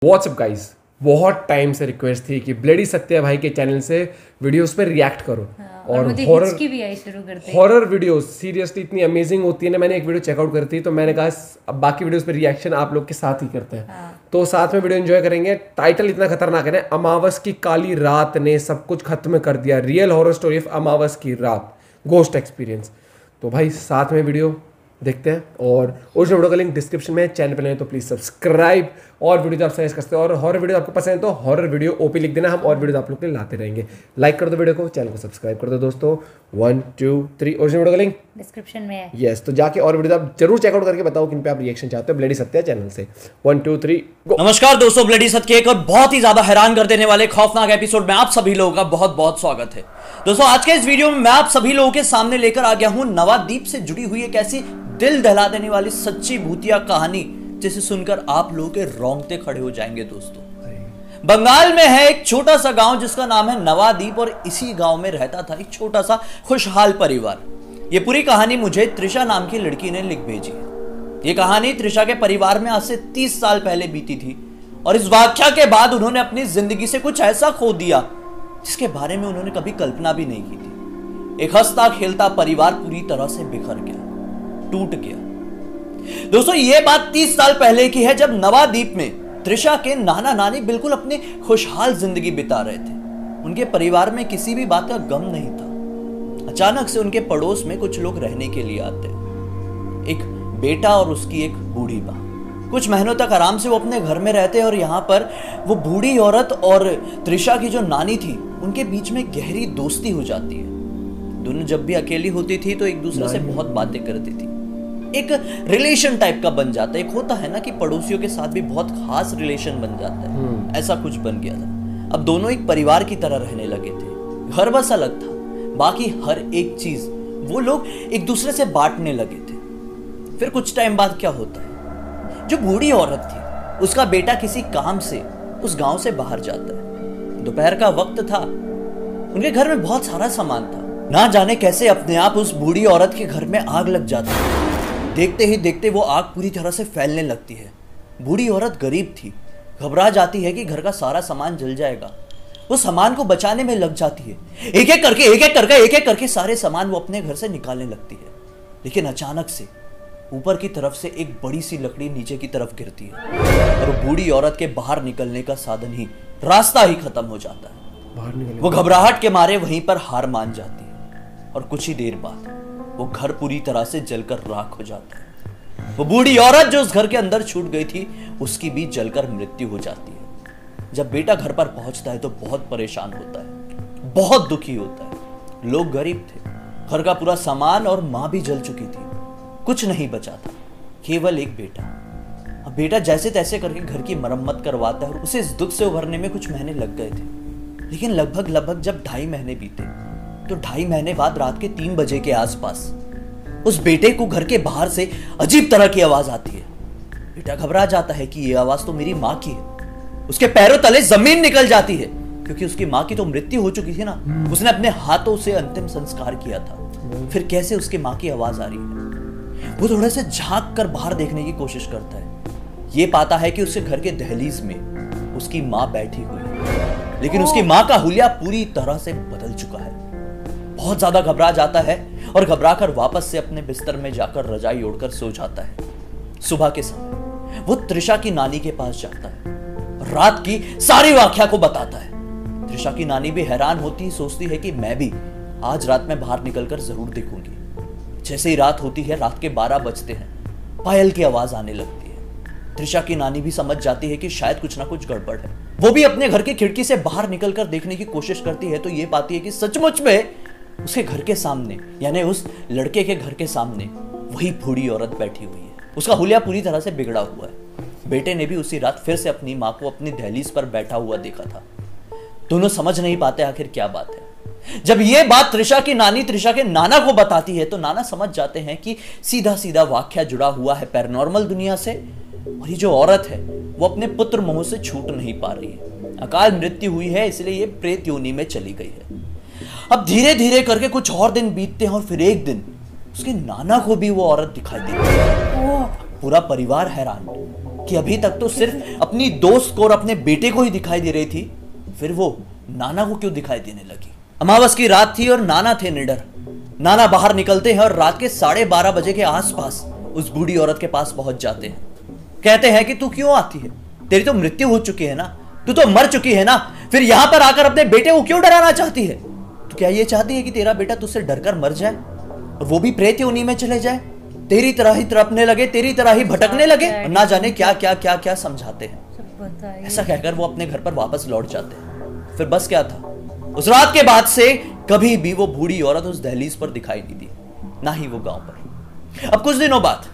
WhatsApp guys, बहुत time से request थी कि ब्लडी सत्या भाई के चैनल से वीडियोस पे रिएक्ट करो। और मुझे हिचकी की भी आई शुरू करते हैं। हॉरर वीडियोस सीरियसली इतनी अमेजिंग होती है ना। मैंने एक वीडियो चेकआउट करी थी तो मैंने कहा अब बाकी वीडियोस पे रिएक्शन आप लोग के साथ ही करते हैं। तो साथ में वीडियो एंजॉय करेंगे। टाइटल इतना खतरनाक है ना, अमावस की काली रात ने सब कुछ खत्म कर दिया, रियल हॉरर स्टोरी ऑफ अमावस की रात, गोस्ट एक्सपीरियंस। तो भाई साथ में वीडियो देखते हैं और उस वीडियो का लिंक डिस्क्रिप्शन में, चैनल पे नहीं तो प्लीज सब्सक्राइब और वीडियो आप सजेस्ट करते हो। और हॉरर वीडियो आपको पसंद है तो हॉरर वीडियो ओपी लिख देना, हम और वीडियो आप लोग के लिए लाते रहेंगे। लाइक कर दो वीडियो को, चैनल को सब्सक्राइब कर दो दोस्तों। 1 2 3 ओरिजिनल वीडियो का लिंक डिस्क्रिप्शन में है। यस, तो जाके और वीडियो आप जरूर चेकआउट करके बताओ किन पे आप रिएक्शन चाहते हो ब्लडी सत्या चैनल से। 1 2 3 गो। नमस्कार दोस्तों, ब्लडी सत्या एक और बहुत ही ज्यादा हैरान कर देने वाले खौफनाक एपिसोड में आप सभी लोगों का बहुत बहुत स्वागत है। दोस्तों आज के इस वीडियो में मैं आप सभी लोगों के सामने लेकर आ गया हूं नवाद्वीप से जुड़ी हुई एक ऐसी दिल दहला देने वाली सच्ची भूतिया कहानी जिसे सुनकर आप लोगों के रोंगटे खड़े हो जाएंगे। दोस्तों बंगाल में है एक छोटा सा गांव जिसका नाम है नवाद्वीप और इसी गांव में रहता था एक छोटा सा खुशहाल परिवार। ये पूरी कहानी मुझे त्रिशा नाम की लड़की ने लिख भेजी है। ये कहानी त्रिशा के परिवार में आज से 30 साल पहले बीती थी और इस वाकया के बाद उन्होंने अपनी जिंदगी से कुछ ऐसा खो दिया जिसके बारे में उन्होंने कभी कल्पना भी नहीं की थी। एक हंसता खेलता परिवार पूरी तरह से बिखर गया, टूट गया। दोस्तों ये बात 30 साल पहले की है जब नवाद्वीप में त्रिशा के नाना नानी बिल्कुल अपनी खुशहाल जिंदगी बिता रहे थे। उनके परिवार में किसी भी बात का गम नहीं था। अचानक से उनके पड़ोस में कुछ लोग रहने के लिए आते, एक बेटा और उसकी एक बूढ़ी माँ। कुछ महीनों तक आराम से वो अपने घर में रहते और यहाँ पर वो बूढ़ी औरत और त्रिशा की जो नानी थी उनके बीच में गहरी दोस्ती हो जाती है। दोनों जब भी अकेली होती थी तो एक दूसरे से बहुत बातें करती थी, एक रिलेशन टाइप का बन जाता है। एक होता है ना कि पड़ोसियों के साथ भी बहुत खास रिलेशन बन जाता है, ऐसा कुछ बन गया था। अब दोनों एक परिवार की तरह रहने लगे थे। घर बस अलग था, बाकी हर एक चीज वो लोग एक दूसरे से बांटने लगे थे। फिर कुछ टाइम बाद क्या होता है, जो बूढ़ी औरत थी उसका बेटा किसी काम से उस गांव से बाहर जाता है। दोपहर का वक्त था, उनके घर में बहुत सारा सामान था। ना जाने कैसे अपने आप उस बूढ़ी औरत के घर में आग लग जाती है। देखते ही देखते वो आग पूरी तरह से फैलने लगती है। बूढ़ी औरत गरीब थी, घबरा जाती है कि घर का सारा सामान जल जाएगा। वो सामान को बचाने में लग जाती है, एक एक करके सारे सामान वो अपने घर से निकालने लगती है। लेकिन अचानक से ऊपर की तरफ से एक बड़ी सी लकड़ी नीचे की तरफ गिरती है और बूढ़ी औरत के बाहर निकलने का साधन ही, रास्ता ही खत्म हो जाता है। वो घबराहट के मारे वहीं पर हार मान जाती है और कुछ ही देर बाद वो घर पूरी तरह से जलकर राख हो जाता है। वो बूढ़ी औरत जो उस घर के अंदर छूट गई थी उसकी भी जलकर मृत्यु हो जाती है। जब बेटा घर पर पहुंचता है तो बहुत परेशान होता है, बहुत दुखी होता है। लोग गरीब थे, घर का पूरा सामान और मां भी जल चुकी थी, कुछ नहीं बचा था, केवल एक बेटा। अब बेटा जैसे तैसे करके घर की मरम्मत करवाता है और उसे इस दुख से उभरने में कुछ महीने लग गए थे। लेकिन लगभग जब 2.5 महीने बीते तो 2.5 महीने बाद रात के 3 बजे के आसपास उस बेटे को घर के बाहर से अजीब तरह की आवाज आती है। बेटा घबरा जाता है कि यह आवाज तो मेरी माँ की है। उसके पैरों तले जमीन निकल जाती है क्योंकि उसकी माँ की तो मृत्यु हो चुकी थी ना, उसने अपने हाथों से अंतिम संस्कार किया था। फिर कैसे उसकी माँ की आवाज आ रही है। वो थोड़े से झांक कर बाहर देखने की कोशिश करता है। ये पाता है कि उसके घर के दहलीज में उसकी माँ बैठी हुई है, लेकिन उसकी माँ का हुलिया पूरी तरह से बदल चुका है। बहुत ज्यादा घबरा जाता है और घबराकर वापस से अपने बिस्तर में जाकर रजाई ओढ़कर सो जाता है। सुबह के समय वो त्रिशा की नानी के पास जाता है और रात की सारी वाकया को बताता है। त्रिशा की नानी भी हैरान होती, सोचती है कि मैं भी आज रात में बाहर निकलकर जरूर देखूंगी। जैसे ही रात होती है, रात के 12 बजते हैं, पायल की आवाज आने लगती है। त्रिशा की नानी भी समझ जाती है कि शायद कुछ ना कुछ गड़बड़ है। वो भी अपने घर की खिड़की से बाहर निकलकर देखने की कोशिश करती है तो ये पाती है कि सचमुच में उसके घर के सामने, यानी उस लड़के के घर के सामने वही बूढ़ी औरत बैठी हुई है। उसका हुलिया पूरी तरह से बिगड़ा हुआ है। बेटे ने भी उसी रात फिर से अपनी माँ को अपनी दहलीज पर बैठा हुआ देखा था। दोनों समझ नहीं पाते आखिर क्या बात है। जब ये बात त्रिशा की नानी त्रिशा के नाना को बताती है तो नाना समझ जाते हैं कि सीधा सीधा वाकया जुड़ा हुआ है पैरानॉर्मल दुनिया से और ये जो औरत है वो अपने पुत्र मोह से छूट नहीं पा रही है। अकाल मृत्यु हुई है, इसलिए ये प्रेत योनि में चली गई है। अब धीरे धीरे करके कुछ और दिन बीतते हैं और फिर एक दिन उसके नाना को भी वो औरत दिखाई देती है। पूरा परिवार हैरान। कि अभी तक तो सिर्फ अपनी दोस्त को और अपने बेटे को ही दिखाई दे रही थी, फिर वो नाना को क्यों दिखाई देने लगी। अमावस की रात थी और नाना थे निडर। नाना बाहर निकलते हैं और रात के 12:30 बजे के आसपास उस बूढ़ी औरत के पास पहुंच जाते हैं। कहते हैं कि तू क्यों आती है, तेरी तो मृत्यु हो चुकी है ना, तू तो मर चुकी है ना, फिर यहां पर आकर अपने बेटे को क्यों डराना चाहती है। तो क्या ये चाहती है कि तेरा बेटा तुझसे डरकर मर जाए और वो भी प्रेत योनि में चले जाए, तेरी तरह ही तड़पने लगे, तेरी तरह ही भटकने लगे, और ना जाने क्या क्या क्या क्या समझाते हैं। ऐसा कहकर वो अपने घर पर वापस लौट जाते हैं। फिर बस क्या था, उस रात के बाद से कभी भी वो बूढ़ी औरत उस दहलीज पर दिखाई नहीं दी, ना ही वो गांव पर। अब कुछ दिनों बाद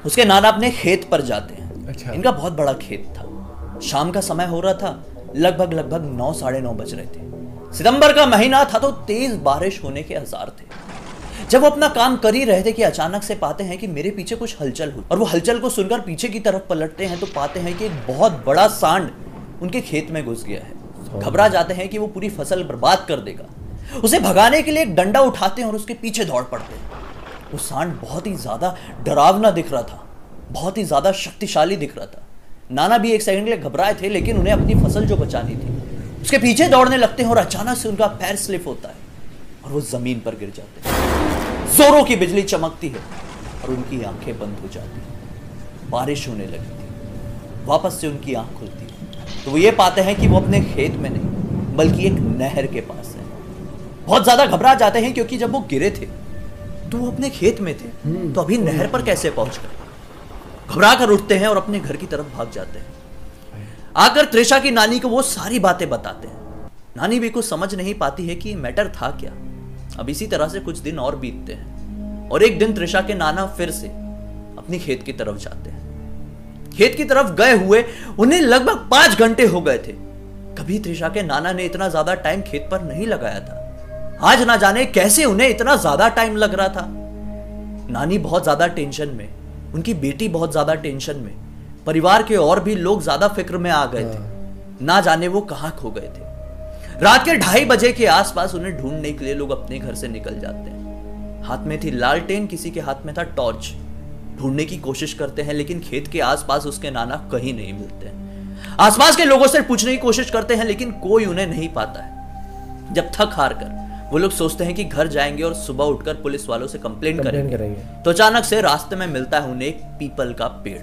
उसके नाना अपने खेत पर जाते हैं। अच्छा। इनका बहुत बड़ा खेत था। शाम का समय हो रहा था, लगभग 9 साढ़े 9 बज रहे थे। सितंबर का महीना था तो तेज बारिश होने के आसार थे। जब वो अपना काम कर ही रहे थे कि अचानक से पाते हैं कि मेरे पीछे कुछ हलचल हुई, और वो हलचल को सुनकर पीछे की तरफ पलटते हैं तो पाते हैं कि एक बहुत बड़ा सांड उनके खेत में घुस गया है। घबरा जाते हैं कि वो पूरी फसल बर्बाद कर देगा। उसे भगाने के लिए एक डंडा उठाते हैं और उसके पीछे दौड़ पड़ते हैं। वो सांड बहुत ही ज्यादा डरावना दिख रहा था, बहुत ही ज्यादा शक्तिशाली दिख रहा था। नाना भी एक सेकंड के लिए घबराए थे, लेकिन उन्हें अपनी फसल जो बचानी थी, उसके पीछे दौड़ने लगते हैं और अचानक से उनका पैर स्लिप होता है और वो जमीन पर गिर जाते हैं। जोरों की बिजली चमकती है और उनकी आंखें बंद हो जाती हैं। बारिश होने लगी थी। वापस से उनकी आंख खुलती है तो वो ये पाते हैं कि वो अपने खेत में नहीं बल्कि एक नहर के पास है। बहुत ज्यादा घबरा जाते हैं क्योंकि जब वो गिरे थे तो वो अपने खेत में थे, तो अभी नहर पर कैसे पहुंच गए। घबरा कर उठते हैं और अपने घर की तरफ भाग जाते हैं। आकर त्रिशा की नानी को वो सारी बातें बताते हैं। नानी भी कुछ समझ नहीं पाती है कि मैटर था क्या। अब इसी तरह से कुछ दिन और बीतते हैं और एक दिन त्रिशा के नाना फिर से अपनी खेत की तरफ जाते हैं। खेत की तरफ गए हुए उन्हें लगभग 5 घंटे हो गए थे। कभी त्रिशा के नाना ने इतना ज्यादा टाइम खेत पर नहीं लगाया था। आज ना जाने कैसे उन्हें इतना ज्यादा टाइम लग रहा था। नानी बहुत ज्यादा टेंशन में, उनकी बेटी बहुत ज्यादा टेंशन में, परिवार के और भी लोग ज्यादा फिक्र में आ गए थे। ना जाने वो कहां खो गए थे। रात के 2:30 बजे के आसपास उन्हें ढूंढने के लिए लोग अपने घर से निकल जाते हैं। हाथ में थी लालटेन, किसी के हाथ में था टॉर्च। ढूंढने की कोशिश करते हैं लेकिन खेत के आसपास उसके नाना कहीं नहीं मिलते हैं। आसपास के लोगों से पूछने की कोशिश करते हैं लेकिन कोई उन्हें नहीं पाता है। जब थक हार कर वो लोग सोचते हैं कि घर जाएंगे और सुबह उठकर पुलिस वालों से कंप्लेंट करेंगे तो अचानक से रास्ते में मिलता है उन्हें एक पीपल का पेड़,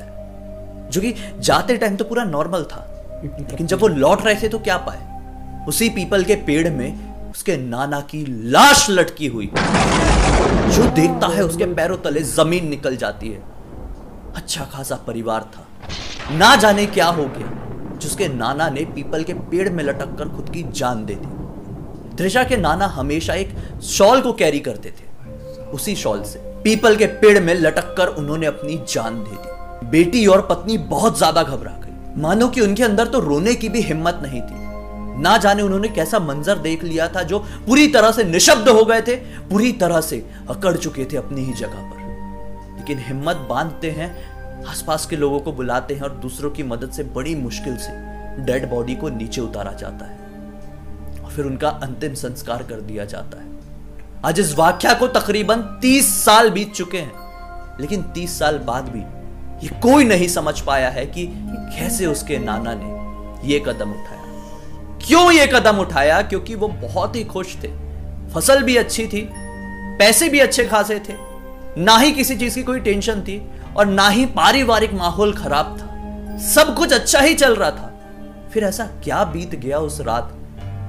जो कि जाते टाइम तो पूरा नॉर्मल था, लेकिन जब वो लौट रहे थे तो क्या पाए, उसी पीपल के पेड़ में उसके नाना की लाश लटकी हुई। जो देखता है उसके पैरों तले जमीन निकल जाती है। अच्छा खासा परिवार था, ना जाने क्या हो गया जिसके नाना ने पीपल के पेड़ में लटक कर खुद की जान दे दी। त्रिशा के नाना हमेशा एक शॉल को कैरी करते थे। उसी शॉल से पीपल के पेड़ में लटक कर उन्होंने अपनी जान दे दी। बेटी और पत्नी बहुत ज्यादा घबरा गई, मानो कि उनके अंदर तो रोने की भी हिम्मत नहीं थी। ना जाने उन्होंने कैसा मंजर देख लिया था, जो पूरी तरह से निशब्द हो गए थे, पूरी तरह से अकड़ चुके थे अपनी ही जगह पर। लेकिन हिम्मत बांधते हैं, आसपास के लोगों को बुलाते हैं और दूसरों की मदद से बड़ी मुश्किल से डेड बॉडी को नीचे उतारा जाता है और फिर उनका अंतिम संस्कार कर दिया जाता है। आज इस वाकया को तकरीबन 30 साल बीत चुके हैं, लेकिन 30 साल बाद भी ये कोई नहीं समझ पाया है कि कैसे उसके नाना ने ये कदम उठाया। क्यों ये कदम उठाया? क्योंकि वो बहुत ही खुश थे, फसल भी अच्छी थी, पैसे भी अच्छे खासे थे, ना ही किसी चीज की कोई टेंशन थी और ना ही पारिवारिक माहौल खराब था, सब कुछ अच्छा ही चल रहा था। फिर ऐसा क्या बीत गया उस रात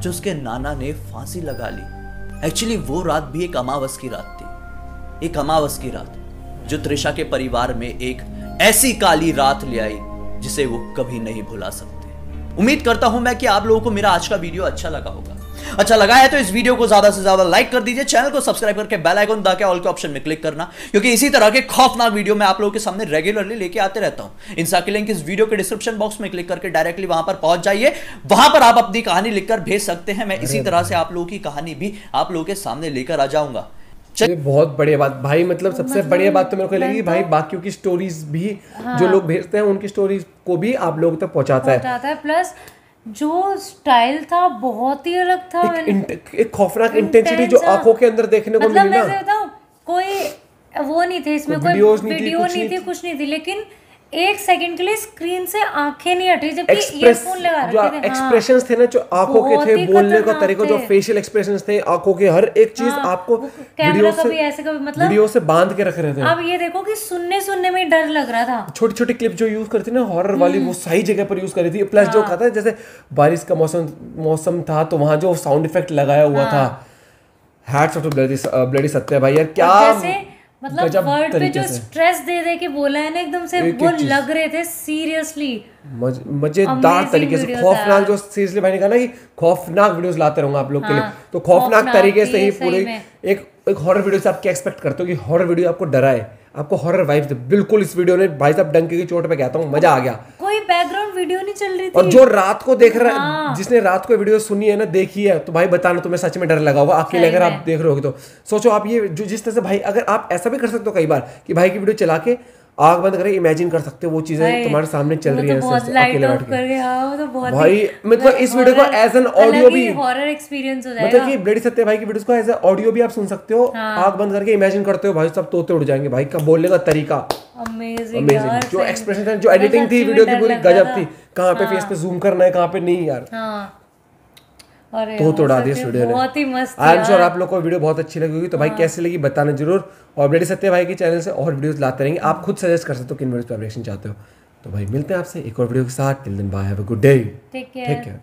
जो उसके नाना ने फांसी लगा ली। एक्चुअली वो रात भी एक अमावस की रात थी, एक अमावस की रात जो त्रिशा के परिवार में एक ऐसी काली रात ले आई जिसे वो कभी नहीं भुला सकते। उम्मीद करता हूं मैं कि आप लोगों को मेरा आज का वीडियो अच्छा लगा होगा। अच्छा लगा है तो इस वीडियो को ज्यादा से ज्यादा लाइक कर दीजिए, चैनल को सब्सक्राइब करके बेल आइकन दबा के ऑल के ऑप्शन में क्लिक करना, क्योंकि इसी तरह के खौफनाक वीडियो मैं आप लोगों के सामने रेगुलरली लेके आते रहता हूं। इंस्टा की लिंक इस वीडियो के डिस्क्रिप्शन बॉक्स में क्लिक करके डायरेक्टली वहां पर पहुंच जाइए। वहां पर आप अपनी कहानी लिखकर भेज सकते हैं। मैं इसी तरह से आप लोगों की कहानी भी आप लोगों के सामने लेकर आ जाऊंगा। ये बहुत बढ़िया बात भाई, मतलब सबसे बढ़िया बात तो मेरे को लगी भाई, बाकियों की स्टोरीज भी जो लोग भेजते हैं उनकी स्टोरीज को भी आप लोगों तक पहुंचाता है। प्लस जो स्टाइल था बहुत ही अलग था। एक खौफनाक इंटेंसिटी जो आंखों के अंदर देखने को मिली ना, कोई वो नहीं थे इसमें, कोई वीडियो नहीं थी, कुछ नहीं थी, लेकिन एक सेकंड के लिए स्क्रीन से आंखें नहीं हटी जबकि ईयरफोन लगा जो रखे थे। एक्सप्रेशंस थे ना, जो आंखों के बहुत थे, ही बोलने का खतरनाक तरीका, जो थे। फेशियल एक्सप्रेशंस थे, आंखों के हर एक चीज आपको कैमरा कभी ऐसे कभी मतलब वीडियो से बांध के रख रहे थे। अब ये देखो कि सुनने में डर लग रहा था। छोटी छोटी क्लिप जो यूज करती ना हॉरर वाली, वो सही जगह पर यूज करी थी। प्लस जो कहता है जैसे बारिश का मौसम था तो वहां जो साउंड इफेक्ट लगाया हुआ था, हैट्स ऑफ टू ब्लडी सत्य भाई यार, क्या जैसे मतलब वर्ड पे जो स्ट्रेस दे के बोला है ना, एकदम से वो लग रहे थे सीरियसली मजेदार तरीके से। खौफनाक जो सीरियसली भाई ने कहा ना कि खौफनाक वीडियोस लाते रहूंगा आप लोग के लिए, तो खौफनाक तरीके से ही पूरे एक हॉरर वीडियो से आप क्या एक्सपेक्ट करते हो कि हॉरर वीडियो आपको डराए, आपको हॉरर वाइब्स दे। बिल्कुल इस वीडियो ने भाई साहब डंके की चोट पे कहता हूँ, मजा आ गया। कोई बैकग्राउंड वीडियो नहीं चल रही थी। और जो रात को देख रहा है, जिसने रात को वीडियो सुनी है ना, देखी है, तो भाई बताना तुम्हें सच में डर लगा होगा अकेले अगर आप देख रहे होगे तो। सोचो आप ये जो जिस तरह से भाई, अगर आप ऐसा भी कर सकते हो कई बार कि भाई की वीडियो चला के आग बंद करके इमेजिन कर सकते हो वो चीजें तुम्हारे सामने चल रही है अकेले बैठ के। भाई मतलब इस वीडियो को एज एन ऑडियो भी हॉरर एक्सपीरियंस हो जाएगा। मतलब कि ब्लडी सत्य भाई की वीडियोस को एज ए ऑडियो भी आप सुन सकते हो। आग बंद करके इमेजिन करते हो, भाई सब तोते उड़ जाएंगे। भाई का बोलने का तरीका अमेजिंग, जो एक्सप्रेशन था, जो एडिटिंग थी वीडियो की पूरी गजब थी। कहाँ पे फेस पे जूम करना है, कहाँ पे नहीं यार, तो उड़ा दिया इस वीडियो ने। बहुत ही मस्त। आई एम श्योर आप लोग को वीडियो बहुत अच्छी लगी होगी। तो भाई कैसी लगी बताना जरूर। और ब्लडी सत्य भाई के चैनल से और वीडियोस लाते रहेंगे। आप खुद सजेस्ट कर सकते हो किन वीडियोस पे रिएक्शन चाहते हो। तो भाई मिलते हैं आपसे एक और वीडियो के साथ। Till then bye, have a good day, take care.